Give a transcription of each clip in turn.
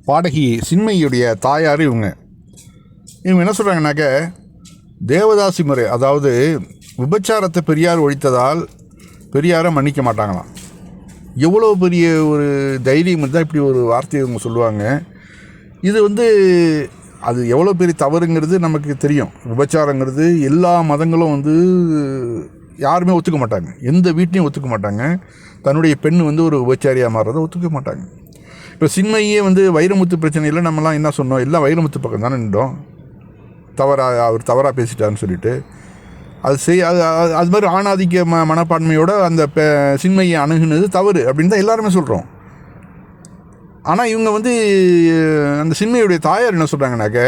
பாடகி சின்மயியுடைய தாயார் இவங்க என்ன சொல்கிறாங்கனாக்க, தேவதாசி முறை, அதாவது விபச்சாரத்தை பெரியார் ஒழித்ததால் பெரியாரை மன்னிக்க மாட்டாங்களாம். எவ்வளோ பெரிய ஒரு தைரியம் இருந்தால் இப்படி ஒரு வார்த்தையை இவங்க சொல்லுவாங்க. இது அது எவ்வளோ பெரிய தவறுங்கிறது நமக்கு தெரியும். விபச்சாரங்கிறது எல்லா மதங்களும் யாருமே ஒத்துக்க மாட்டாங்க, எந்த வீட்லையும் ஒத்துக்க மாட்டாங்க. தன்னுடைய பெண் ஒரு விபச்சாரியாக மாறுறதை ஒத்துக்க மாட்டாங்க. இப்போ சின்மையே வைரமுத்து பிரச்சனையில் நம்மலாம் என்ன சொன்னோம், எல்லாம் வைரமுத்து பக்கம் தானே நின்றோம். அவர் தவறாக பேசிட்டாருன்னு சொல்லிட்டு அது மாதிரி ஆணாதிக்க மனப்பான்மையோட அந்த சின்மையை அணுகுனது தவறு அப்படின்னு தான் எல்லாருமே சொல்கிறோம். ஆனால் இவங்க அந்த சின்மையுடைய தாயார் என்ன சொல்கிறாங்கனாக்க,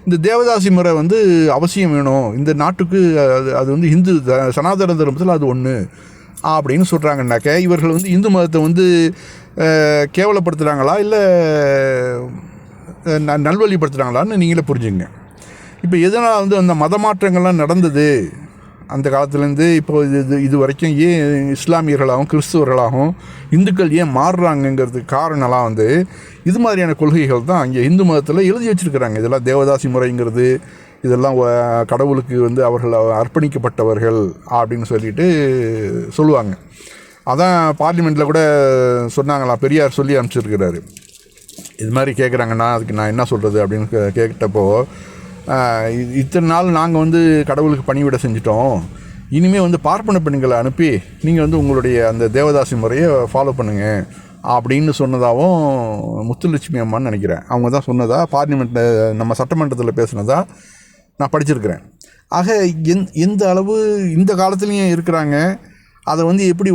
இந்த தேவதாசி முறை அவசியம் வேணும் இந்த நாட்டுக்கு, அது இந்து சனாதன தர்மத்தில் அது ஒன்று அப்படின்னு சொல்கிறாங்கனாக்க, இவர்கள் இந்து மதத்தை கேவலப்படுத்துகிறாங்களா இல்லை நல்வழிப்படுத்துகிறாங்களான்னு நீங்களே புரிஞ்சுங்க. இப்போ எதனால் அந்த மத மாற்றங்கள்லாம் நடந்தது அந்த காலத்துலேருந்து இப்போ இது வரைக்கும் ஏன் இஸ்லாமியர்களாகவும் கிறிஸ்துவர்களாகவும் இந்துக்கள் ஏன் மாறுறாங்கங்கிறதுக்கு காரணம்லாம் இது மாதிரியான கொள்கைகள் தான் அங்கே இந்து மதத்தில் எழுதி வச்சுருக்கிறாங்க. இதெல்லாம் தேவதாசி முறைங்கிறது, இதெல்லாம் கடவுளுக்கு அவர்கள் அர்ப்பணிக்கப்பட்டவர்கள் அப்படின்னு சொல்லிட்டு சொல்லுவாங்க. அதான் பார்லிமெண்ட்டில் கூட சொன்னாங்களாம், பெரியார் சொல்லி அனுப்பிச்சிருக்கிறாரு. இது மாதிரி கேட்குறாங்கன்னா அதுக்கு நான் என்ன சொல்கிறது அப்படின்னு கேட்டப்போ, இத்தனை நாள் நாங்கள் கடவுளுக்கு பணிவிட செஞ்சிட்டோம், இனிமேல் பார்ப்பன பெண்களை அனுப்பி நீங்கள் உங்களுடைய அந்த தேவதாசி முறையை ஃபாலோ பண்ணுங்கள் அப்படின்னு சொன்னதாகவும் முத்துலட்சுமி அம்மான்னு நினைக்கிறேன், அவங்க தான் சொன்னதா பார்லிமெண்ட்டில் நம்ம சட்டமன்றத்தில் பேசுனதா நான் படிச்சிருக்கிறேன். ஆக எந்த அளவு இந்த காலத்துலேயும் இருக்கிறாங்க, அதை எப்படி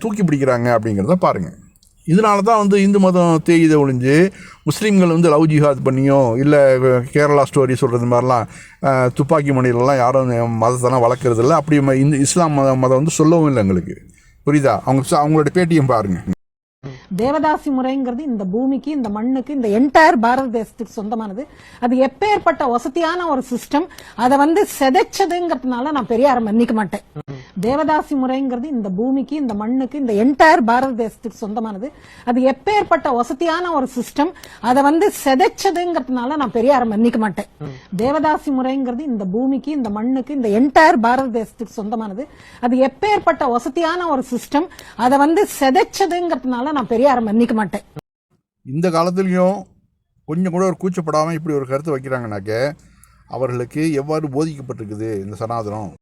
தூக்கி பிடிக்கிறாங்க அப்படிங்கிறத பாருங்கள். இதனால தான் இந்து மதம் தேய்தை ஒழிஞ்சு முஸ்லீம்கள் லவ் ஜிஹாத் பண்ணியோ இல்லை கேரளா ஸ்டோரி சொல்கிறது மாதிரிலாம் துப்பாக்கி முனையிலலாம் யாரும் மதத்தெல்லாம் வளர்க்குறது இல்லை. அப்படி இஸ்லாம் மதம் சொல்லவும் இல்லை எங்களுக்கு, புரியுதா? அவங்களோட பேட்டியும் பாருங்கள். தேவதாசி முறைங்கிறது இந்த பூமிக்கு, இந்த மண்ணுக்கு, இந்த என்டையர் பாரத தேசத்துக்கு சொந்தமானது. அது எப்பேற்பட்ட வசதியான ஒரு சிஸ்டம், அதை செதைச்சதுங்கிறதுனால நான் பெரியாரை மன்னிக்க மாட்டேன். தேவதாசி முறைங்கிறது இந்த பூமிக்கு, இந்த மண்ணுக்கு, இந்த என்டையர் பாரத தேசத்துக்கு சொந்தமானது. அது எப்பேற்பட்ட வசதியான ஒரு சிஸ்டம், அதை செதைச்சதுங்கிறதுனால நான் பெரியாரை மன்னிக்க மாட்டேன். தேவதாசி முறைங்கிறது இந்த பூமிக்கு, இந்த மண்ணுக்கு, இந்த என்டையர் பாரத தேசத்துக்கு சொந்தமானது. அது எப்பேற்பட்ட வசதியான ஒரு சிஸ்டம், அதை செதைச்சதுங்கிறதுனால நான் பெரியாரை மன்னிக்க மாட்டேன். இந்த காலத்துலேயும் கொஞ்சம் கூட ஒரு கூச்சப்படாமல் இப்படி ஒரு கருத்து வைக்கிறாங்கனாக்க, அவர்களுக்கு எவ்வாறு போதிக்கப்பட்டிருக்குது இந்த சனாதனம்.